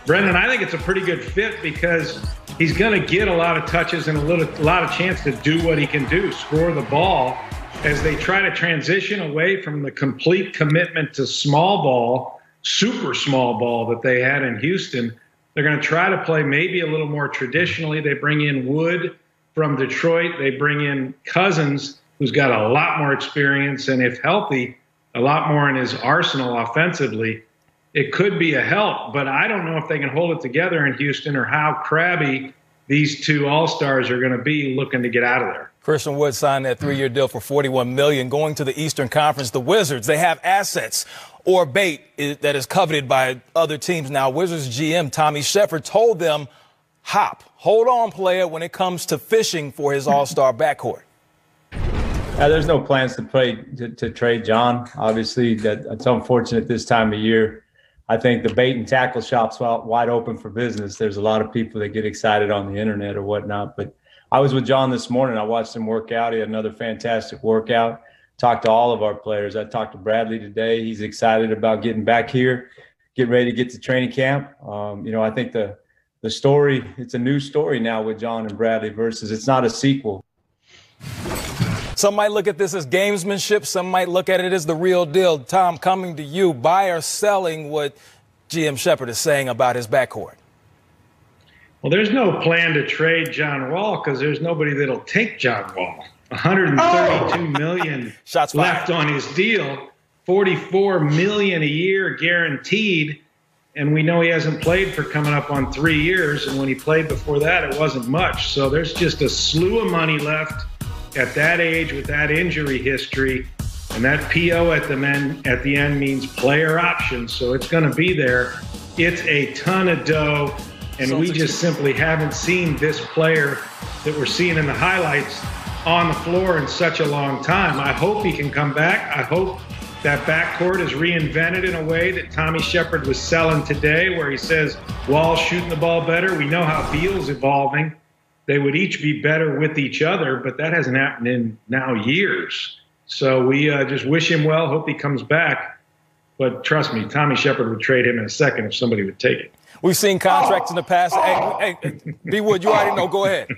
Brendan, I think it's a pretty good fit because he's going to get a lot of touches and a lot of chance to do what he can do, score the ball. As they try to transition away from the complete commitment to small ball, super small ball that they had in Houston, they're going to try to play maybe a little more traditionally. They bring in Wood from Detroit. They bring in Cousins, who's got a lot more experience and, if healthy, a lot more in his arsenal offensively. It could be a help, but I don't know if they can hold it together in Houston or how crabby these two all-stars are going to be looking to get out of there. Christian Wood signed that 3-year deal for $41 million. Going to the Eastern Conference, the Wizards, they have assets or bait that is coveted by other teams. Now, Wizards GM Tommy Shepard told them, hold on, player, when it comes to fishing for his all-star backcourt. There's no plans to trade John. Obviously, that's unfortunate this time of year. I think the bait and tackle shop's wide open for business. There's a lot of people that get excited on the internet or whatnot, but I was with John this morning. I watched him work out. He had another fantastic workout. Talked to all of our players. I talked to Bradley today. He's excited about getting back here, getting ready to get to training camp. I think the story, it's a new story now with John and Bradley versus it's not a sequel. Some might look at this as gamesmanship. Some might look at it as the real deal. Tom, coming to you, buy or selling what GM Shepard is saying about his backcourt? Well, there's no plan to trade John Wall because there's nobody that'll take John Wall. $132 million left on his deal, $44 million a year guaranteed, and we know he hasn't played for coming up on 3 years, and when he played before that, it wasn't much. So there's just a slew of money left at that age with that injury history, and that PO at the end means player option, so it's going to be there. It's a ton of dough. And we just simply haven't seen this player that we're seeing in the highlights on the floor in such a long time. I hope he can come back. I hope that backcourt is reinvented in a way that Tommy Shepard was selling today, where he says Wall's shooting the ball better. We know how Beal's evolving. They would each be better with each other, but that hasn't happened in now years. So we just wish him well, hope he comes back. But trust me, Tommy Shepard would trade him in a second if somebody would take it. We've seen contracts in the past. Hey, B. Wood, you already know. Go ahead.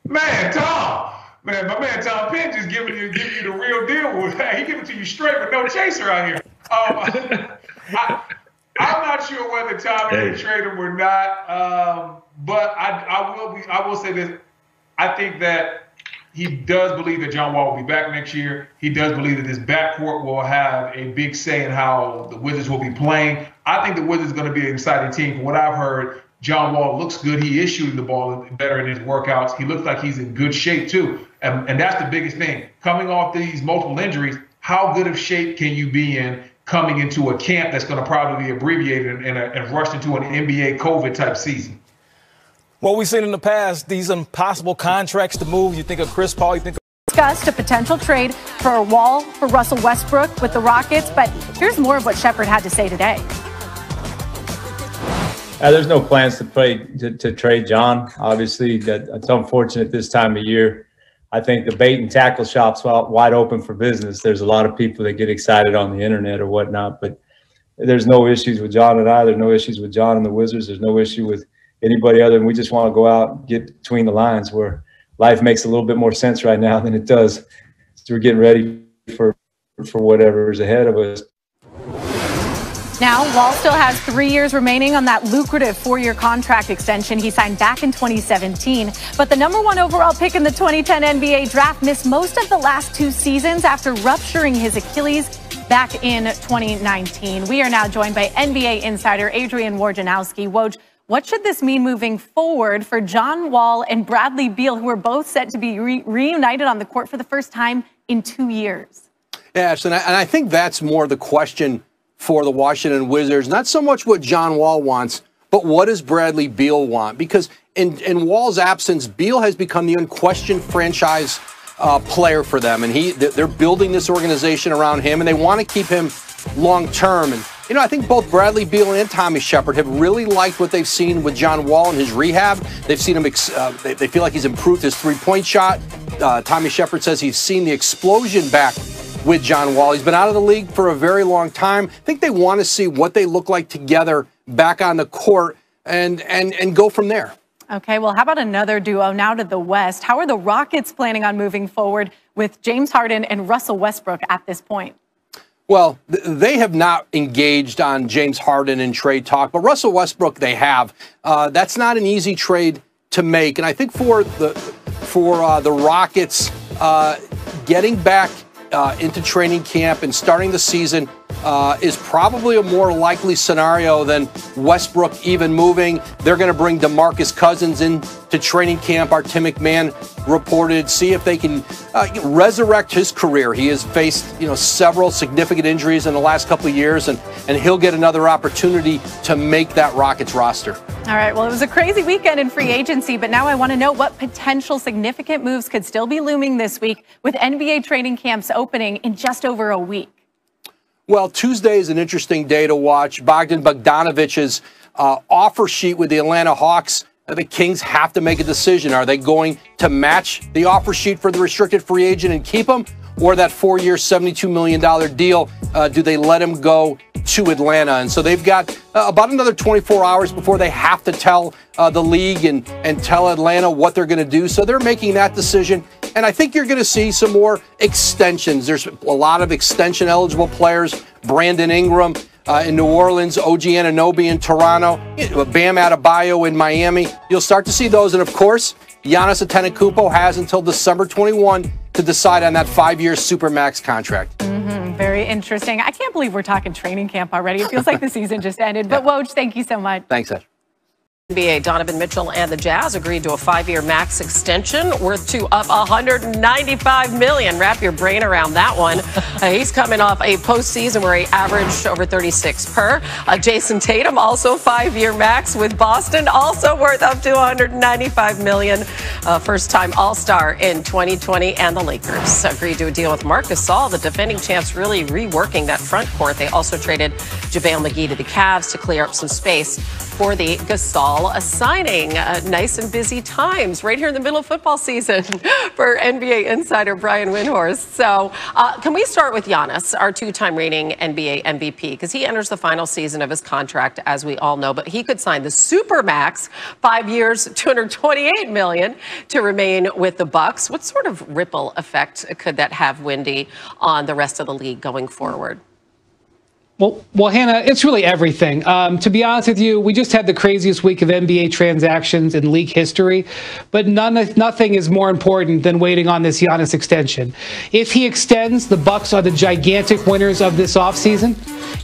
Man, Tom. Man, my man Tom Penn just giving you the real deal. He giving it to you straight with no chaser out here. I'm not sure whether Tom can trade him or not. But I will say this. I think that he does believe that John Wall will be back next year. He does believe that this backcourt will have a big say in how the Wizards will be playing. I think the Wizards are going to be an exciting team. From what I've heard, John Wall looks good. He is shooting the ball better in his workouts. He looks like he's in good shape, too. And that's the biggest thing. Coming off these multiple injuries, how good of shape can you be in coming into a camp that's going to probably be abbreviated and rushed into an NBA COVID-type season? What we've seen in the past, these impossible contracts to move. You think of Chris Paul, you think of discussed a potential trade for a Wall for Russell Westbrook with the Rockets, but here's more of what Shepard had to say today. There's no plans to trade John. Obviously, it's unfortunate this time of year. I think the bait and tackle shop's wide open for business. There's a lot of people that get excited on the internet or whatnot, but there's no issues with John and I. There's no issues with John and the Wizards. There's no issue with anybody other than we just want to go out and get between the lines where life makes a little bit more sense right now than it does. So we're getting ready for whatever's ahead of us. Now, Wall still has 3 years remaining on that lucrative 4-year contract extension he signed back in 2017. But the #1 overall pick in the 2010 NBA draft missed most of the last 2 seasons after rupturing his Achilles back in 2019. We are now joined by NBA insider Adrian Wojnarowski. Woj, what should this mean moving forward for John Wall and Bradley Beal, who are both set to be reunited on the court for the first time in 2 years? Yes, and I think that's more the question for the Washington Wizards. Not so much what John Wall wants, but what does Bradley Beal want? Because in Wall's absence, Beal has become the unquestioned franchise player for them, and they're building this organization around him, and they want to keep him long term. And I think both Bradley Beal and Tommy Shepard have really liked what they've seen with John Wall in his rehab. They've seen him. They feel like he's improved his three-point shot. Tommy Shepard says he's seen the explosion back with John Wall. He's been out of the league for a very long time. I think they want to see what they look like together back on the court. and go from there. Okay, well, how about another duo now to the West? How are the Rockets planning on moving forward with James Harden and Russell Westbrook at this point? Well, they have not engaged on James Harden in trade talk, but Russell Westbrook they have. That's not an easy trade to make, and I think for the Rockets getting back into training camp and starting the season is probably a more likely scenario than Westbrook even moving. They're going to bring DeMarcus Cousins into training camp, our Tim McMahon reported, see if they can resurrect his career. He has faced several significant injuries in the last couple of years, and he'll get another opportunity to make that Rockets roster. All right, well, it was a crazy weekend in free agency, but now I want to know what potential significant moves could still be looming this week with NBA training camps opening in just over a week. Well, Tuesday is an interesting day to watch. Bogdan Bogdanović's offer sheet with the Atlanta Hawks. The Kings have to make a decision. Are they going to match the offer sheet for the restricted free agent and keep him? Or that 4-year, $72 million deal, do they let him go to Atlanta? And so they've got about another 24 hours before they have to tell the league and tell Atlanta what they're going to do. So they're making that decision. And I think you're going to see some more extensions. There's a lot of extension-eligible players. Brandon Ingram in New Orleans, OG Anunoby in Toronto, Bam Adebayo in Miami. You'll start to see those. And, of course, Giannis Antetokounmpo has until December 21 to decide on that 5-year Supermax contract. Very interesting. I can't believe we're talking training camp already. It feels like the season just ended. But, Woj, thank you so much. Thanks, Ash. NBA Donovan Mitchell and the Jazz agreed to a 5-year max extension worth to up $195 million. Wrap your brain around that one. He's coming off a postseason where he averaged over 36 per. Jason Tatum also 5-year max with Boston, also worth up to $195 million. First-time All-Star in 2020, and the Lakers agreed to a deal with Marc Gasol, the defending champs, really reworking that front court. They also traded JaVale McGee to the Cavs to clear up some space for the Gasol signing. Nice and busy times right here in the middle of football season for NBA insider Brian Windhorst. So can we start with Giannis, our 2-time reigning NBA MVP, because he enters the final season of his contract, as we all know, but he could sign the Supermax, 5 years, $228 million to remain with the Bucks. What sort of ripple effect could that have, Wendy, on the rest of the league going forward? Well, Hannah, it's really everything. To be honest with you, we just had the craziest week of NBA transactions in league history, but nothing is more important than waiting on this Giannis extension. If he extends, the Bucks are the gigantic winners of this offseason.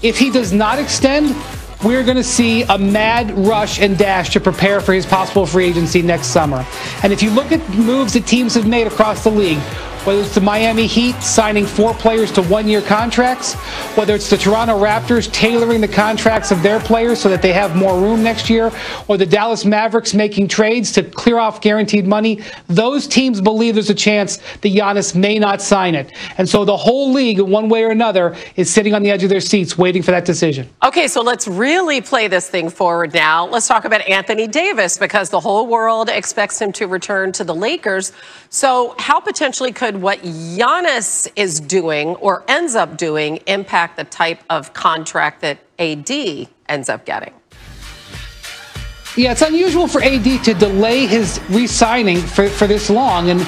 If he does not extend, we're going to see a mad rush and dash to prepare for his possible free agency next summer. And if you look at moves that teams have made across the league, whether it's the Miami Heat signing 4 players to 1-year contracts, whether it's the Toronto Raptors tailoring the contracts of their players so that they have more room next year, or the Dallas Mavericks making trades to clear off guaranteed money, those teams believe there's a chance that Giannis may not sign it. And so the whole league, in one way or another, is sitting on the edge of their seats waiting for that decision. Okay, so let's really play this thing forward now. Let's talk about Anthony Davis, because the whole world expects him to return to the Lakers. So how potentially could what Giannis is doing or ends up doing impact the type of contract that AD ends up getting? Yeah, it's unusual for AD to delay his re-signing for this long. And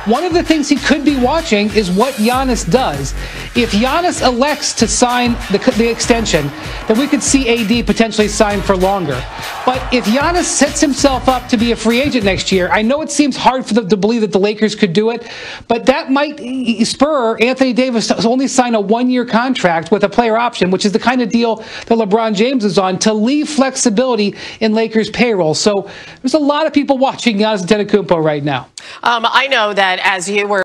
one of the things he could be watching is what Giannis does. If Giannis elects to sign the extension, then we could see AD potentially sign for longer. But if Giannis sets himself up to be a free agent next year, I know it seems hard for them to believe that the Lakers could do it, but that might spur Anthony Davis to only sign a 1-year contract with a player option, which is the kind of deal that LeBron James is on, to leave flexibility in Lakers payroll. So there's a lot of people watching Giannis Antetokounmpo right now. I know that as you were